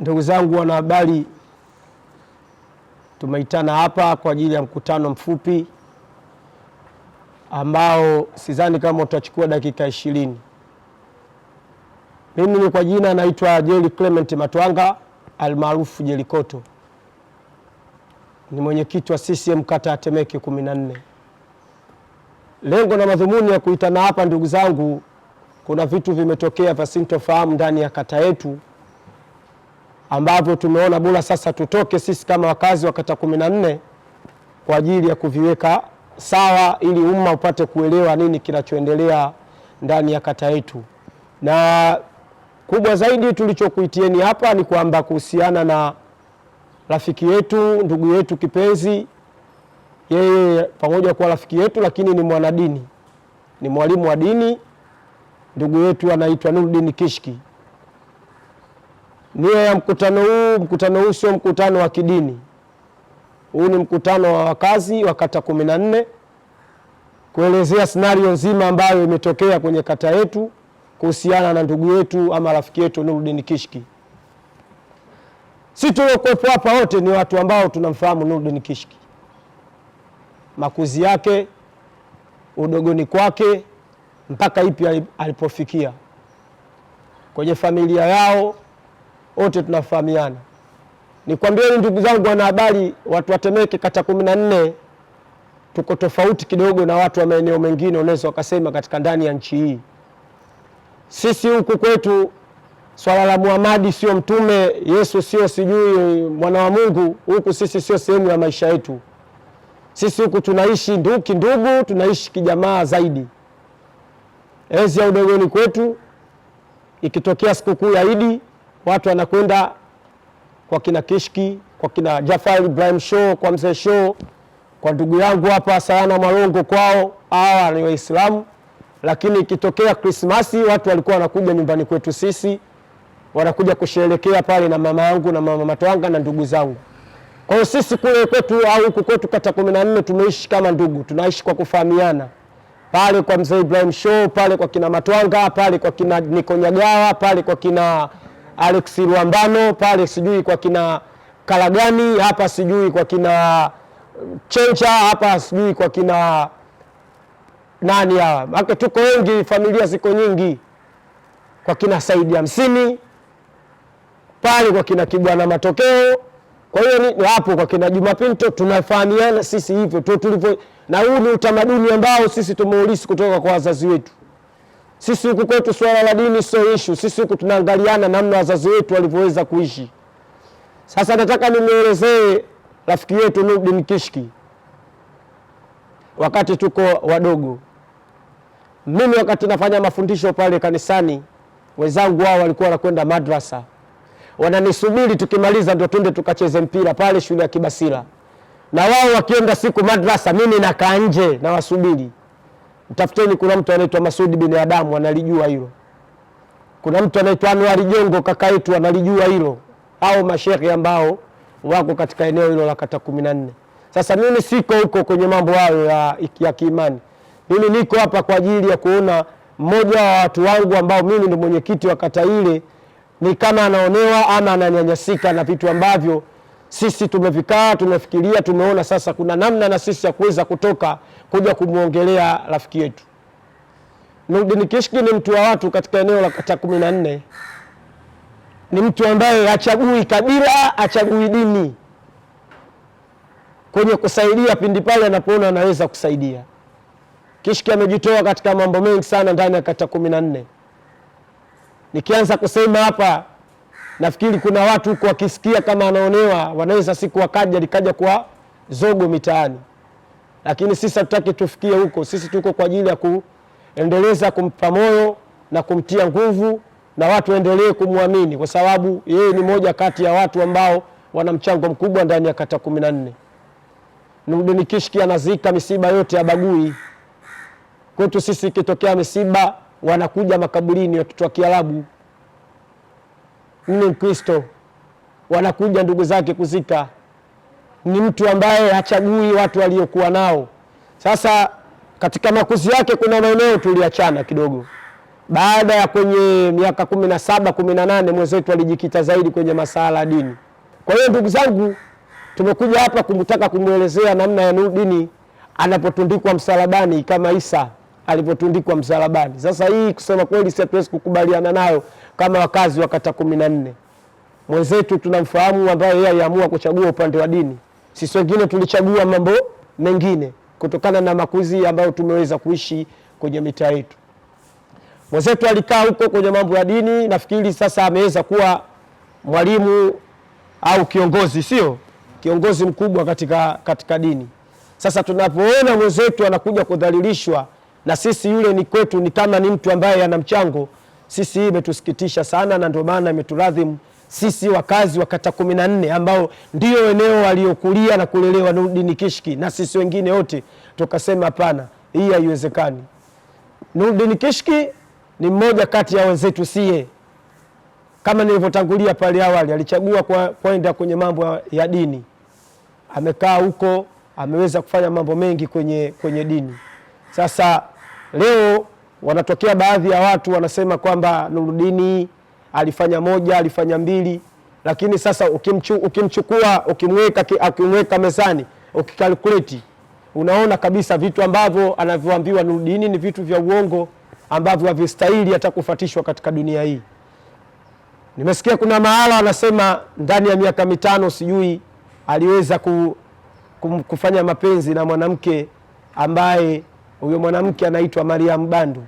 Ndugu zangu wanahabari, tumeitana hapa kwa ajili ya mkutano mfupi ambao sidhani kama utachukua dakika 20. Mimi ni kwa jina naitwa Jerry Clement Matwanga almaarufu Jelikoto. Ni mwenyekiti wa CCM kata ya Temeke 14. Lengo na madhumuni ya kuitana hapa, ndugu zangu, kuna vitu vimetokea vya sintofahamu ndani ya kata yetu ambavyo tumeona bora sasa tutoke sisi kama wakazi wa kata 14 kwa ajili ya kuviweka sawa ili umma upate kuelewa nini kinachoendelea ndani ya kata yetu. Na kubwa zaidi tulichokuitieni hapa ni kwamba kuhusiana na rafiki yetu, ndugu yetu kipenzi, yeye pamoja kwa rafiki yetu lakini ni mwanadini, ni mwalimu wa dini, ndugu yetu anaitwa Nurdin Kishki. Nia ya mkutano huu sio mkutano wa kidini. Huu ni mkutano wa wakazi wa kata 14 kuelezea scenario nzima ambayo imetokea kwenye kata yetu kuhusiana na ndugu yetu ama rafiki yetu Nurdin Kishki. Sisi tuliokuwepo hapa wote ni watu ambao tunamfahamu Nurdin Kishki, makuzi yake, udogoni kwake mpaka ipi alipofikia kwenye familia yao, wote tunafahamiana. Nikwambieni ndugu zangu wanahabari, watu wa Temeke kata 14 tuko tofauti kidogo na watu wa maeneo mengine unaweza wakasema katika ndani ya nchi hii. Sisi huku kwetu swala la Muhammad sio mtume, Yesu sio sijui mwana wa Mungu, huku sisi sio sehemu ya maisha yetu. Sisi huku tunaishi ndugu, tunaishi kijamaa zaidi. Enzi ya udogoni kwetu, ikitokea sikukuu ya Idi, watu wanakwenda kwa kina Kishki, kwa kina Jafar Ibrahim Show, kwa mzee Show, kwa ndugu yangu hapa Sayana Malongo kwao, hawa ni Waislamu. Lakini ikitokea Krismasi watu walikuwa wanakuja nyumbani kwetu sisi, wanakuja kusherehekea pale na mama yangu na mama Matwanga na ndugu zangu. Kwa hiyo sisi kule kwetu au huku kwetu kata 14 tumeishi kama ndugu, tunaishi kwa kufahamiana. Pale kwa mzee Ibrahim Show, pale kwa kina Matwanga, pale kwa kina Niko Nyagawa, pale kwa kina Alex Ruambano, pale sijui kwa kina Kalagani, hapa sijui kwa kina Chencha, hapa sijui kwa kina nani hawa. Haka tuko wengi, familia ziko nyingi. Kwa kina Saidi Hamsini, pale kwa kina Kibwana Matokeo. Kwa hiyo ni hapo kwa kina Jumapinto, tunafahamiana sisi hivyo tulivyo, na huu ni utamaduni ambao sisi tumeulisi kutoka kwa wazazi wetu. Sisi huku kwetu swala la dini sio issue. Sisi huku tunaangaliana namna wazazi wetu walivyoweza kuishi. Sasa nataka nimuelezee rafiki yetu Nurdin Kishki. Wakati tuko wadogo, mimi wakati nafanya mafundisho pale kanisani, wenzangu wao walikuwa wanakwenda madrasa, wananisubiri tukimaliza ndio twende tukacheze mpira pale shule ya Kibasila. Na wao wakienda siku madrasa, mimi nakaa nje na wasubiri. Mtafuteni, kuna mtu anaitwa Masudi bin Adamu analijua hilo. Kuna mtu anaitwa Anwar Jongo kaka yetu analijua hilo. Au mashehe ambao wako katika eneo hilo la kata 14. Sasa mimi siko huko kwenye mambo hayo ya kiimani. Mimi niko hapa kwa ajili ya kuona mmoja wa watu wangu ambao mimi ndio mwenyekiti wa kata ile ni kama anaonewa ama ananyanyasika na vitu ambavyo sisi tumevikaa, tumefikiria, tumeona sasa kuna namna na sisi ya kuweza kutoka kuja kumuongelea rafiki yetu. Nurdin Kishki ni mtu wa watu katika eneo la kata 14. Ni mtu ambaye hachagui kabila, hachagui dini kwenye kusaidia pindi pale anapoona anaweza kusaidia. Kishki amejitoa katika mambo mengi sana ndani ya kata 14. Nikianza kusema hapa, nafikiri kuna watu huko wakisikia kama anaonewa wanaweza siku likaja kwa zogo mitaani. Lakini sisi hatutaki tufikie huko. Sisi tuko kwa ajili ya kuendeleza kumpa moyo na kumtia nguvu na watu endelee kumwamini, kwa sababu yeye ni moja kati ya watu ambao wana mchango mkubwa ndani ya kata 14. Nurdin Kishki anazika misiba yote ya bagui. Kwetu sisi ikitokea misiba wanakuja makaburini watoto wa Kiarabu. Ni Mkristo, wanakuja ndugu zake kuzika. Ni mtu ambaye hachagui watu waliokuwa nao. Sasa katika makuzi yake kuna maeneo tuliachana kidogo. baada ya kwenye miaka 17 18 mwenzetu alijikita zaidi kwenye masuala ya dini. Kwa hiyo ndugu zangu, tumekuja hapa kumtaka kumwelezea namna ya Nurdin anapotundikwa msalabani kama Isa alipotundikwa msalabani. Sasa hii kusema kweli hatuwezi kukubaliana nayo kama wakazi wa kata 14. Mwenzetu tunamfahamu ambaye yeye aliamua kuchagua upande wa dini. Sisi wengine tulichagua mambo mengine kutokana na makuzi ambayo tumeweza kuishi kwenye mitaa yetu. Mwenzetu alikaa huko kwenye mambo ya dini, nafikiri sasa ameweza kuwa mwalimu au kiongozi, sio? Kiongozi mkubwa katika dini. Sasa tunapoona mwenzetu anakuja kudhalilishwa na sisi yule ni kwetu ni kama ni mtu ambaye ana mchango, sisi hii imetusikitisha sana, na ndio maana imeturadhimu sisi wakazi wa kata 14 ambao ndio eneo waliokulia na kulelewa Nurdin Kishki, na sisi wengine wote tukasema hapana, hii haiwezekani. Nurdin Kishki ni mmoja kati ya wenzetu sie. Kama nilivyotangulia pale awali, alichagua kwenda kwenye mambo ya dini. Amekaa huko, ameweza kufanya mambo mengi kwenye dini. Sasa leo wanatokea baadhi ya watu wanasema kwamba Nurdin alifanya moja, alifanya mbili, lakini sasa ukimchukua ukimweka mezani, ukikalkuleti, unaona kabisa vitu ambavyo anavyoambiwa Nurdin ni vitu vya uongo ambavyo havistahili hata kufuatishwa katika dunia hii. Nimesikia kuna mahala anasema ndani ya miaka 5 sijui aliweza kufanya mapenzi na mwanamke ambaye huyo mwanamke anaitwa Mariam Bandu.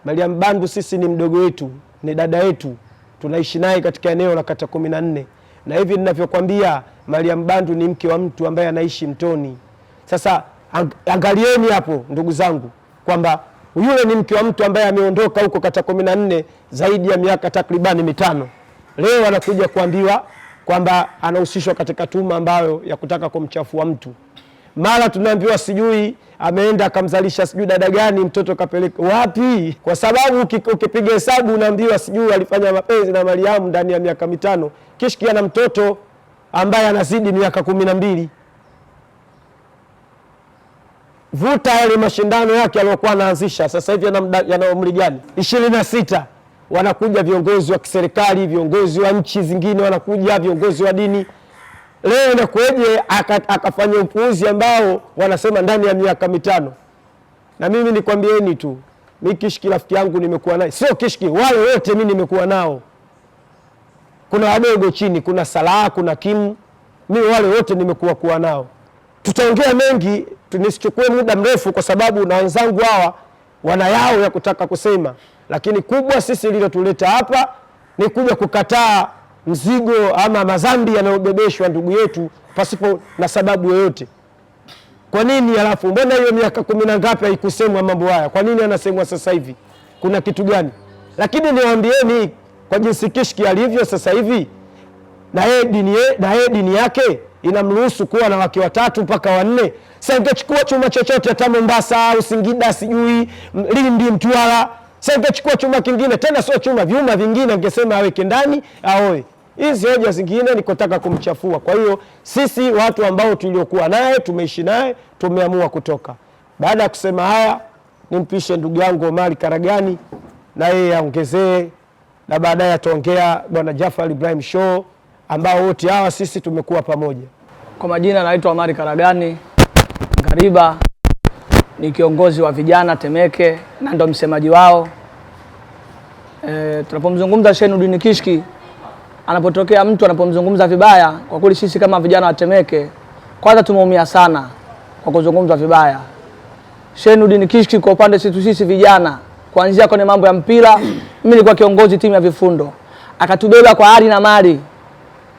Mariam Bandu sisi ni mdogo wetu, ni dada yetu, tunaishi naye katika eneo la kata 14, na hivi ninavyokuambia Mariam Bandu ni mke wa mtu ambaye anaishi Mtoni. Sasa angalieni hapo ndugu zangu kwamba yule ni mke wa mtu ambaye ameondoka huko kata 14 zaidi ya miaka takribani 5. Leo anakuja kuambiwa kwamba anahusishwa katika tuma ambayo ya kutaka kumchafua mtu. Mara tunaambiwa sijui ameenda akamzalisha sijui dada gani, mtoto kapeleka wapi? Kwa sababu ukipiga hesabu unaambiwa sijui alifanya mapenzi na Mariamu ndani ya miaka 5. Kishki ana mtoto ambaye anazidi miaka 12. Vuta yale mashindano yake aliyokuwa anaanzisha, sasa hivi yana umri gani? 26. Wanakuja viongozi wa kiserikali, viongozi wa nchi zingine, wanakuja viongozi wa dini. Leo inakueje akafanya upuuzi ambao wanasema ndani ya miaka 5? Na mimi nikwambieni tu, mimi Kishki rafiki yangu nimekuwa naye, sio Kishki, wale wote mimi nimekuwa nao. Kuna wadogo chini, kuna Salah, kuna Kim, mimi wale wote nimekuwa nao. Tutaongea mengi, tunisichukue muda mrefu kwa sababu na wenzangu hawa wana yao ya kutaka kusema, lakini kubwa sisi lililotuleta hapa ni kuja kukataa mzigo ama madhambi yanayobebeshwa ndugu yetu pasipo na sababu yoyote. Kwa nini alafu mbona hiyo miaka 10 na ngapi haikusemwa mambo haya? Kwa nini anasemwa sasa hivi? Kuna kitu gani? Lakini niwaambieni kwa jinsi Kishki alivyo sasa hivi, na yeye dini yake inamruhusu kuwa na wake 3 mpaka 4. Sasa ingechukua chuma chochote hata Mombasa au Singida sijui Lindi Mtwara, sasa ingechukua chuma kingine, tena sio chuma, vyuma vingine, angesema aweke ndani aoe. Hizi hoja zingine ni kutaka kumchafua. Kwa hiyo sisi watu ambao tuliokuwa naye, tumeishi naye, tumeamua kutoka. Baada ya kusema haya, nimpishe ndugu yangu Omari Karagani na yeye aongezee, na baadaye ataongea bwana Jafar Ibrahim Show, ambao wote hawa sisi tumekuwa pamoja. Kwa majina naitwa Omari Karagani Ngariba, ni kiongozi wa vijana Temeke na ndo msemaji wao. Tunapomzungumza Sheikh Nurdin Kishki, anapotokea mtu anapomzungumza vibaya, kwa kweli sisi kama vijana wa Temeke kwanza tumeumia sana kwa kuzungumzwa vibaya. Sheikh Nurdin Kishki kwa upande sisi vijana, kuanzia kwenye mambo ya mpira, mimi nilikuwa kiongozi timu ya Vifundo, akatubeba kwa hali na mali.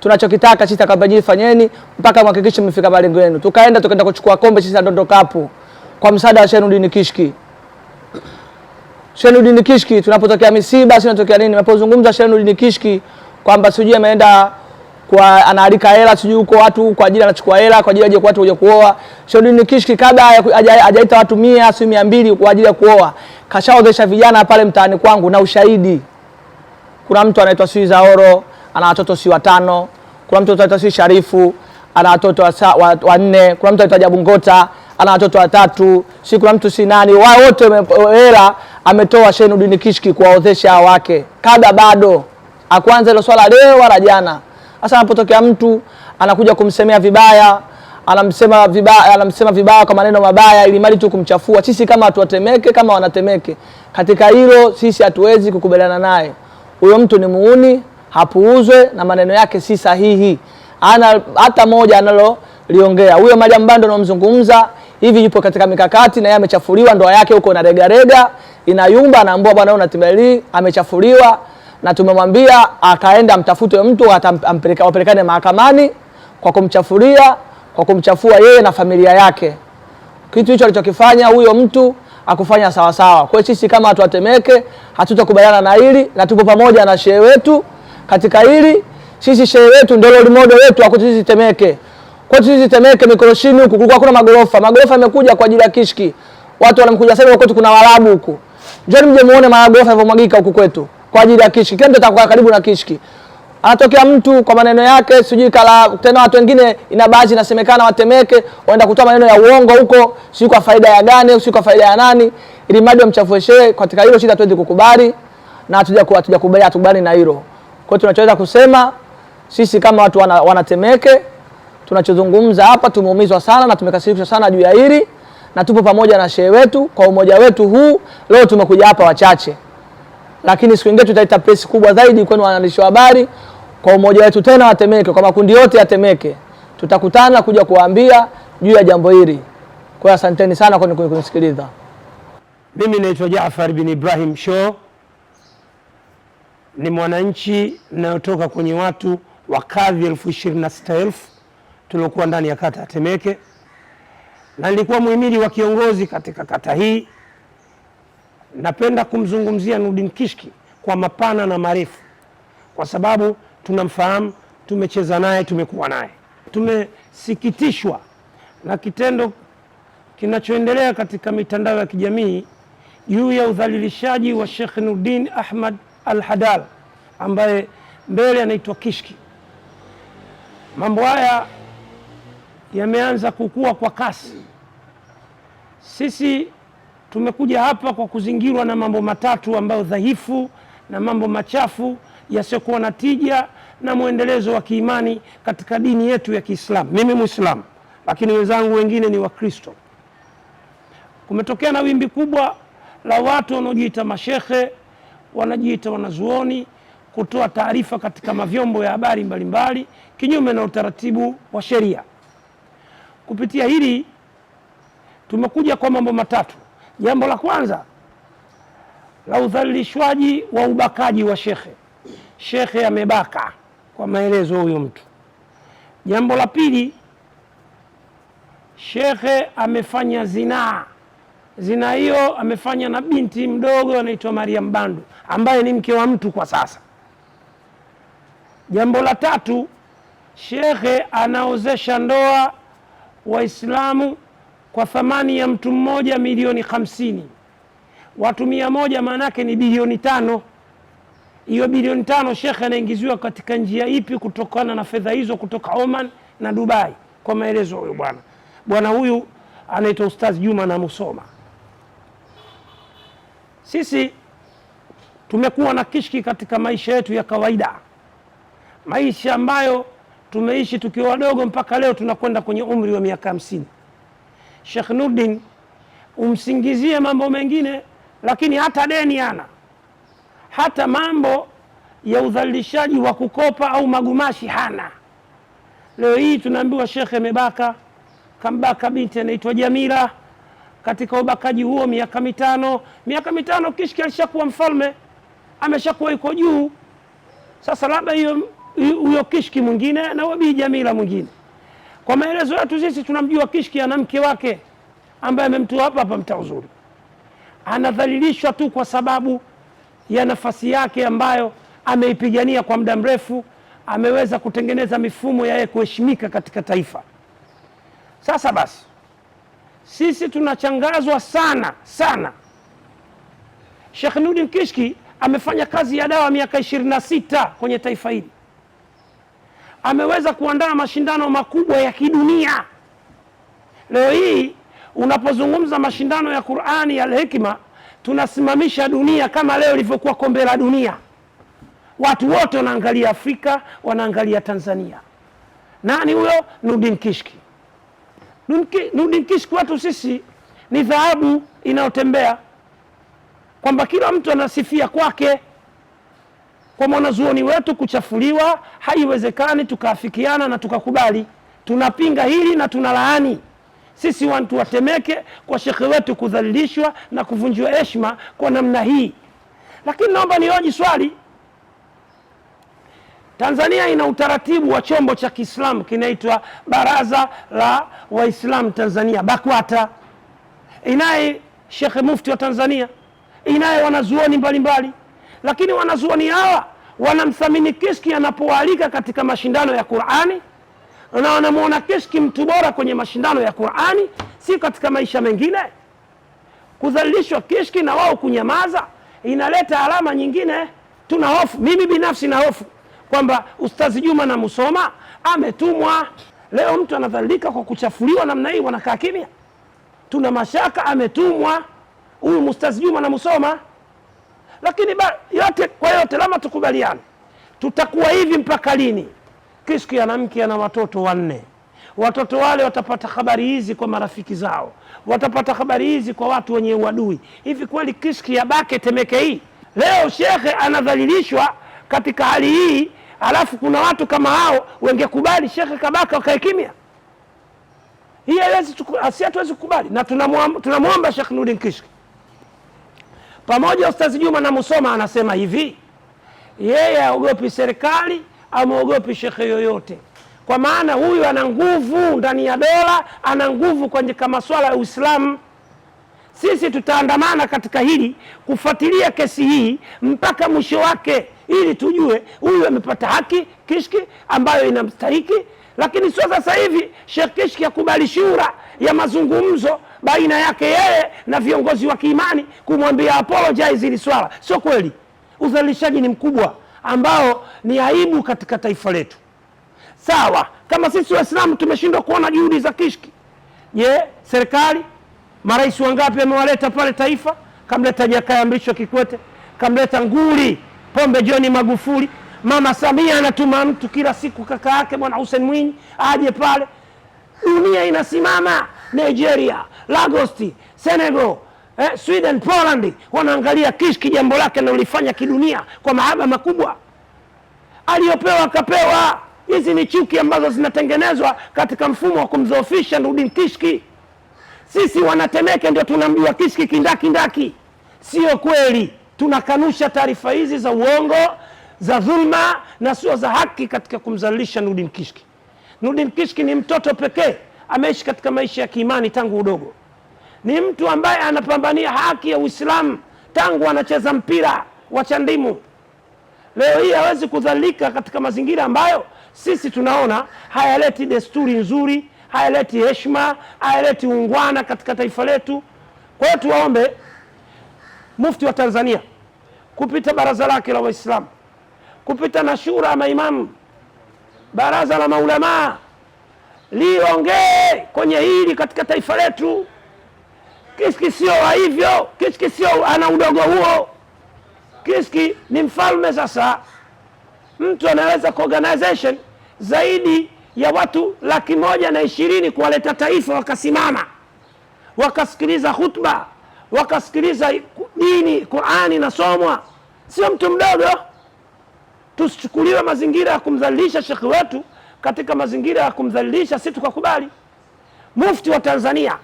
Tunachokitaka sisi akabajili fanyeni mpaka mhakikishe mmefika malengo yenu. Tukaenda kuchukua kombe sisi na Dondo Cup kwa msaada wa Sheikh Nurdin Kishki. Sheikh Nurdin Kishki tunapotokea misiba sisi tunatokea nini? Tunapozungumza Sheikh Nurdin Kishki kwamba sijui ameenda kwa anaalika hela sijui huko watu kwa ajili anachukua hela kwa ajili aje kwa watu kuja kuoa. Sheikh Nurdin Kishki kabla hajaita watu 100 si 200 kwa ajili ya kuoa, kashaozesha vijana pale mtaani kwangu na ushahidi. Kuna mtu anaitwa Suizaoro ana watoto si 5, kuna mtu anaitwa si Sharifu ana watoto 4, kuna mtu anaitwa Jabungota ana watoto 3, si kuna mtu si nani, wao wote hela ametoa Sheikh Nurdin Kishki kuwaozesha wake kada bado akwanza hilo swala leo wala jana. Sasa anapotokea mtu anakuja kumsemea vibaya, anamsema vibaya kwa maneno mabaya ili mali tu kumchafua, sisi kama watu watemeke, kama wanatemeke, katika hilo sisi hatuwezi kukubaliana naye. Huyo mtu ni muuni, hapuuzwe na maneno yake si sahihi. Ana hata moja analoliongea. Huyo Mariam Bando anamzungumza hivi yupo katika mikakati na yeye amechafuliwa, ndoa yake huko na rega inayumba, anaambia bwana unatembelea, amechafuliwa na tumemwambia akaenda amtafute mtu wapelekane mahakamani kwa kumchafulia, kwa kumchafua yeye na familia yake. Kitu hicho alichokifanya huyo mtu akufanya sawa sawa. Kwa sisi kama watu watemeke hatutakubaliana na hili na tupo pamoja na shehe wetu katika hili. Sisi shehe wetu ndio role model wetu kwa sisi Temeke. Kwa sisi Temeke Mikoroshini huku kulikuwa kuna magorofa. Magorofa yamekuja kwa ajili ya Kishki. Watu wanamkuja sasa kwetu kuna Waarabu huku. Njoo mje muone magorofa yalivyomwagika huku kwetu kwa ajili ya Kishki. Kile ndio atakuwa karibu na Kishki. Anatokea mtu kwa maneno yake sijui kala tena watu wengine ina baadhi inasemekana watemeke waenda kutoa maneno ya uongo huko, si kwa faida ya gani, si kwa faida ya nani, ili mradi wamchafue shehe. Katika hilo shida tuwezi kukubali na hatujakubali na hilo. Kwa hiyo tunachoweza kusema sisi kama watu wanatemeke tunachozungumza hapa, tumeumizwa sana na tumekasirishwa sana juu ya hili na tupo pamoja na shehe wetu. Kwa umoja wetu huu leo tumekuja hapa wachache, lakini siku nyingine tutaita press kubwa zaidi kwenu waandishi wa habari. Kwa umoja wetu tena watemeke, kwa makundi yote yatemeke, tutakutana kuja kuwaambia juu ya jambo hili. Kwa hiyo asanteni sana kwa kunisikiliza. Mimi naitwa Jaafar bin Ibrahim Show, ni mwananchi ninayotoka kwenye watu wa kadhi 26,000 tuliokuwa ndani ya kata ya Temeke, na nilikuwa muhimili wa kiongozi katika kata hii. Napenda kumzungumzia Nurdin Kishki kwa mapana na marefu kwa sababu tunamfahamu, tumecheza naye, tumekuwa naye. Tumesikitishwa na kitendo kinachoendelea katika mitandao ya kijamii juu ya udhalilishaji wa Sheikh Nurdin Ahmad Al-Hadal ambaye mbele anaitwa Kishki. Mambo haya yameanza kukua kwa kasi. Sisi tumekuja hapa kwa kuzingirwa na mambo matatu ambayo dhaifu na mambo machafu yasiokuwa na tija na muendelezo wa kiimani katika dini yetu ya Kiislamu. Mimi Muislamu, lakini wenzangu wengine ni Wakristo. Kumetokea na wimbi kubwa la watu wanaojiita mashekhe, wanajiita wanazuoni, kutoa taarifa katika mavyombo ya habari mbalimbali kinyume na utaratibu wa sheria. Kupitia hili tumekuja kwa mambo matatu. Jambo la kwanza la udhalilishwaji wa ubakaji wa shekhe. Shekhe amebaka kwa maelezo huyo mtu. Jambo la pili, shekhe amefanya zinaa. Zina hiyo amefanya na binti mdogo anaitwa Mariam Bando ambaye ni mke wa mtu kwa sasa. Jambo la tatu, shekhe anaozesha ndoa Waislamu kwa thamani ya mtu mmoja milioni 50. Watu 100 maana yake ni bilioni 5. Hiyo bilioni 5 shekhe anaingiziwa katika njia ipi kutokana na fedha hizo kutoka Oman na Dubai? Kwa maelezo huyo bwana huyu anaitwa Ustaz Juma na Musoma. Sisi tumekuwa na Kishki katika maisha yetu ya kawaida, maisha ambayo tumeishi tukiwa wadogo mpaka leo tunakwenda kwenye umri wa miaka 50. Sheikh Nurdin umsingizie mambo mengine, lakini hata deni ana, hata mambo ya udhalilishaji wa kukopa au magumashi hana. Leo hii tunaambiwa shekhe amebaka, kambaka binti anaitwa Jamila. Katika ubakaji huo miaka 5. Miaka 5 Kishki alishakuwa mfalme, ameshakuwa yuko juu. Sasa labda huyo Kishki mwingine na wabii Jamila mwingine. Kwa maelezo yetu sisi tunamjua Kishki ana mke wake ambaye amemtoa hapa mtaa Uzuri. Anadhalilishwa tu kwa sababu ya nafasi yake ambayo ameipigania kwa muda mrefu, ameweza kutengeneza mifumo ya yeye kuheshimika katika taifa. Sasa basi sisi tunachangazwa sana sana. Sheikh Nurdin Kishki amefanya kazi ya dawa miaka 26 kwenye taifa hili. Ameweza kuandaa mashindano makubwa ya kidunia. Leo hii unapozungumza mashindano ya Qur'ani ya Al-Hikma, tunasimamisha dunia kama leo ilivyokuwa kombe la dunia. Watu wote wanaangalia Afrika, wanaangalia Tanzania. Nani huyo? Nurdin Kishki. Nurdin Kishki watu sisi ni dhahabu inayotembea, kwamba kila mtu anasifia kwake. Kwa mwanazuoni wetu kuchafuliwa haiwezekani tukaafikiana na tukakubali. Tunapinga hili na tunalaani. Sisi watu wa Temeke kwa shekhe wetu kudhalilishwa na kuvunjiwa heshima kwa namna hii. Lakini naomba nihoji swali. Tanzania ina utaratibu wa chombo cha Kiislamu kinaitwa Baraza la Waislamu Tanzania, BAKWATA. Inaye Shekhe Mufti wa Tanzania, inaye wanazuoni mbalimbali. Lakini wanazuoni hawa wanamthamini Kishki anapoalika katika mashindano ya Qur'ani, na wanamuona Kishki mtu bora kwenye mashindano ya Qur'ani, si katika maisha mengine. Kudhalilishwa Kishki na wao kunyamaza inaleta alama nyingine. Tuna hofu, mimi binafsi na hofu kwamba Ustazi Juma na Musoma ametumwa. Leo mtu anadhalilika kwa kuchafuliwa namna hii, wanakaa kimya. Tuna mashaka ametumwa huyu Ustazi Juma na Musoma. Lakini yote kwa yote, lama tukubaliane, tutakuwa hivi mpaka lini? Kishki ana mke na watoto 4. Watoto wale watapata habari hizi kwa marafiki zao, watapata habari hizi kwa watu wenye uadui. Hivi kweli Kishki yabake Temeke hii? Leo shekhe anadhalilishwa katika hali hii, alafu kuna watu kama hao wengekubali shekhe kabaka wakae kimya? Hii hatuwezi kukubali. Na tunamuomba Sheikh Nurdin Kishki pamoja Ustazi Juma na Musoma anasema hivi, yeye haogopi serikali, hamuogopi shekhe yoyote, kwa maana huyu ana nguvu ndani ya dola, ana nguvu kwenye masuala ya Uislamu. Sisi tutaandamana katika hili kufuatilia kesi hii mpaka mwisho wake, ili tujue huyu amepata haki Kishki ambayo inamstahiki. Lakini sio sasa hivi Sheikh Kishki akubali shura ya mazungumzo baina yake yeye na viongozi wa kiimani kumwambia apologize hili swala. Sio kweli. Udhalilishaji ni mkubwa ambao ni aibu katika taifa letu. Sawa, kama sisi Waislamu tumeshindwa kuona juhudi za Kishki, je, serikali marais wangapi amewaleta pale taifa? Kamleta Jakaya Mrisho Kikwete, kamleta nguli Pombe John Magufuli. Mama Samia anatuma mtu kila siku, kaka yake Bwana Hussein Mwinyi aje pale. Dunia inasimama. Nigeria, Lagos, Senegal, Sweden, Poland wanaangalia Kishki jambo lake na ulifanya kidunia kwa mahaba makubwa. Aliyopewa akapewa. Hizi ni chuki ambazo zinatengenezwa katika mfumo wa kumdhoofisha Nurdin Kishki. Sisi wanatemeke ndio tunamjua Kishki kindaki. Sio kweli. Tunakanusha taarifa hizi za uongo, za dhulma na sio za haki katika kumzalisha Nurdin Kishki. Nurdin Kishki ni mtoto pekee ameishi katika maisha ya kiimani tangu udogo. Ni mtu ambaye anapambania haki ya Uislamu tangu anacheza mpira wa chandimu. Leo hii hawezi kudhalilika katika mazingira ambayo sisi tunaona hayaleti desturi nzuri, hayaleti heshima, hayaleti ungwana katika taifa letu. Kwa hiyo tuwaombe Mufti wa Tanzania kupita baraza lake la Waislamu, kupita na shura ya maimamu, baraza la maulamaa, liongee kwenye hili katika taifa letu. Kishki sio hivyo. Kishki sio ana udogo huo. Kishki ni mfalme sasa. Mtu anaweza kuorganization zaidi ya watu 120,000 kuwaleta taifa, wakasimama wakasikiliza hutuba, wakasikiliza dini, Qur'ani nasomwa. Sio mtu mdogo. Tusichukuliwe mazingira ya kumdhalilisha shekhi wetu katika mazingira ya kumdhalilisha, si tukakubali. Mufti wa Tanzania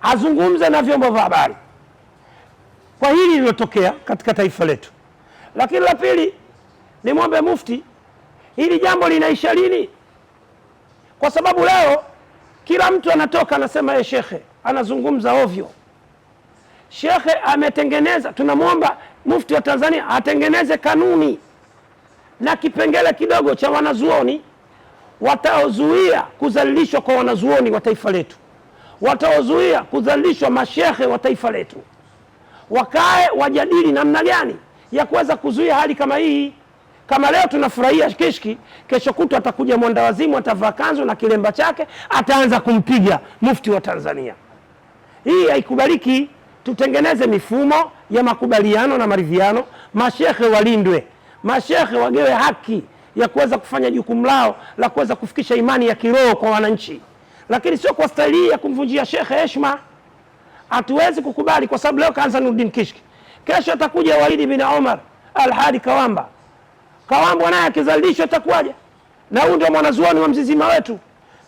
azungumze na vyombo vya habari kwa hili lililotokea katika taifa letu. Lakini la pili, ni mwombe Mufti, hili jambo linaisha lini? Kwa sababu leo kila mtu anatoka anasema yeye shekhe anazungumza ovyo. Shekhe ametengeneza, tunamwomba Mufti wa Tanzania atengeneze kanuni na kipengele kidogo cha wanazuoni wataozuia kudhalilishwa kwa wanazuoni wa taifa letu, wataozuia kudhalilishwa mashekhe wa taifa letu. Wakae wajadili namna gani ya kuweza kuzuia hali kama hii. Kama leo tunafurahia Kishki, kesho kutu atakuja mwandawazimu, atavaa kanzu na kilemba chake, ataanza kumpiga Mufti wa Tanzania. Hii haikubaliki. tutengeneze mifumo ya makubaliano na maridhiano, mashekhe walindwe, mashekhe wagewe haki ya kuweza kufanya jukumu lao la kuweza kufikisha imani ya kiroho kwa wananchi, lakini sio kwa staili ya kumvunjia shekhe heshima. Hatuwezi kukubali, kwa sababu leo kaanza Nuruddin Kishki, kesho atakuja Walidi bin Omar Al-Hadi Kawamba. Kawamba naye akizalishwa atakuwaje? Na huyu ndio mwanazuoni wa Mzizima wetu.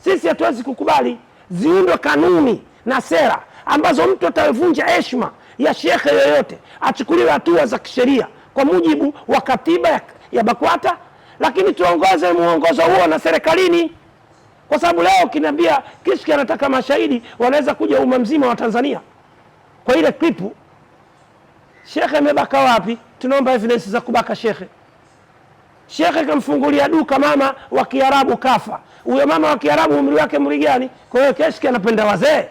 Sisi hatuwezi kukubali ziundwe kanuni na sera ambazo mtu atavunja heshima ya shekhe yoyote achukuliwe hatua za kisheria kwa mujibu wa katiba ya BAKWATA, lakini tuongoze muongozo huo na serikalini. Kwa sababu leo kinaambia Kishki anataka mashahidi wanaweza kuja umma mzima wa Tanzania. Kwa ile klipu, shekhe amebaka wapi? Tunaomba evidence za kubaka shekhe. Shekhe kamfungulia duka mama wa Kiarabu kafa. Huyo mama wa Kiarabu umri wake umri gani? Kwa hiyo Kishki anapenda wazee.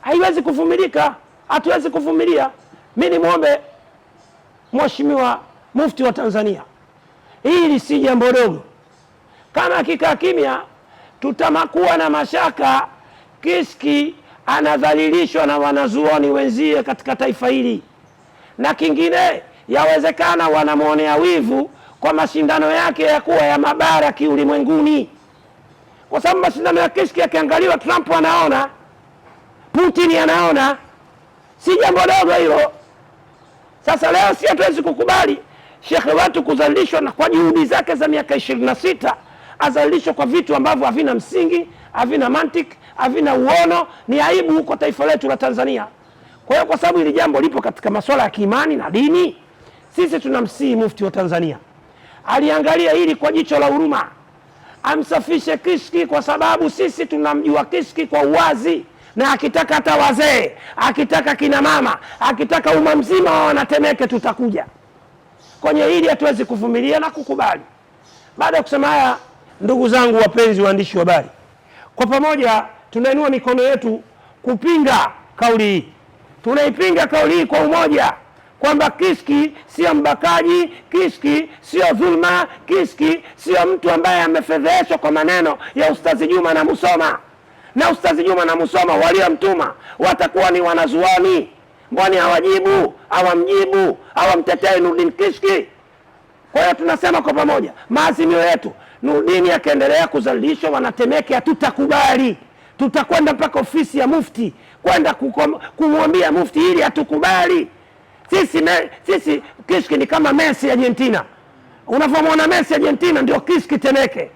Haiwezi kuvumilika, hatuwezi kuvumilia. Mimi nimuombe Mheshimiwa Mufti wa Tanzania, hili si jambo dogo. Kama akikaa kimya, tutamakuwa na mashaka Kishki anadhalilishwa na wanazuoni wenzie katika taifa hili, na kingine yawezekana wanamwonea wivu kwa mashindano yake ya kuwa ya mabara kiulimwenguni, kwa sababu mashindano ya Kishki yakiangaliwa, Trump anaona, Putin anaona, si jambo dogo hilo. Sasa leo si hatuwezi kukubali shekhe wetu kuzalishwa na kwa juhudi zake za miaka 26 azalishwa kwa vitu ambavyo havina msingi, havina mantiki, havina uono. Ni aibu huko taifa letu la Tanzania. Kwa hiyo kwa sababu hili jambo lipo katika masuala ya kiimani na dini, sisi tunamsihi Mufti wa Tanzania aliangalia hili kwa jicho la huruma, amsafishe Kishki, kwa sababu sisi tunamjua Kishki kwa uwazi, na akitaka hata wazee, akitaka kina mama, akitaka umma mzima wa Wanatemeke tutakuja. Kwenye hili hatuwezi kuvumilia na kukubali. Baada ya kusema haya, ndugu zangu wapenzi waandishi wa habari, kwa pamoja tunainua mikono yetu kupinga kauli hii. Tunaipinga kauli hii kwa umoja, kwamba Kishki sio mbakaji, Kishki sio dhulma, Kishki sio mtu ambaye amefedheshwa kwa maneno ya Ustazi Juma na Musoma. Na Ustazi Juma na Musoma waliomtuma watakuwa ni wanazuoni, mbona hawajibu, hawamjibu, hawamtetei Nuruddin Kishki? Kwa hiyo tunasema kwa pamoja, maazimio yetu, Nuruddin akaendelea kuzalishwa Wanatemeke hatutakubali. Tutakwenda mpaka ofisi ya Mufti kwenda kumwambia Mufti hili hatukubali. Sisi Kishki ni kama Messi Argentina. Unavyomuona Messi Argentina ndio Kishki Temeke.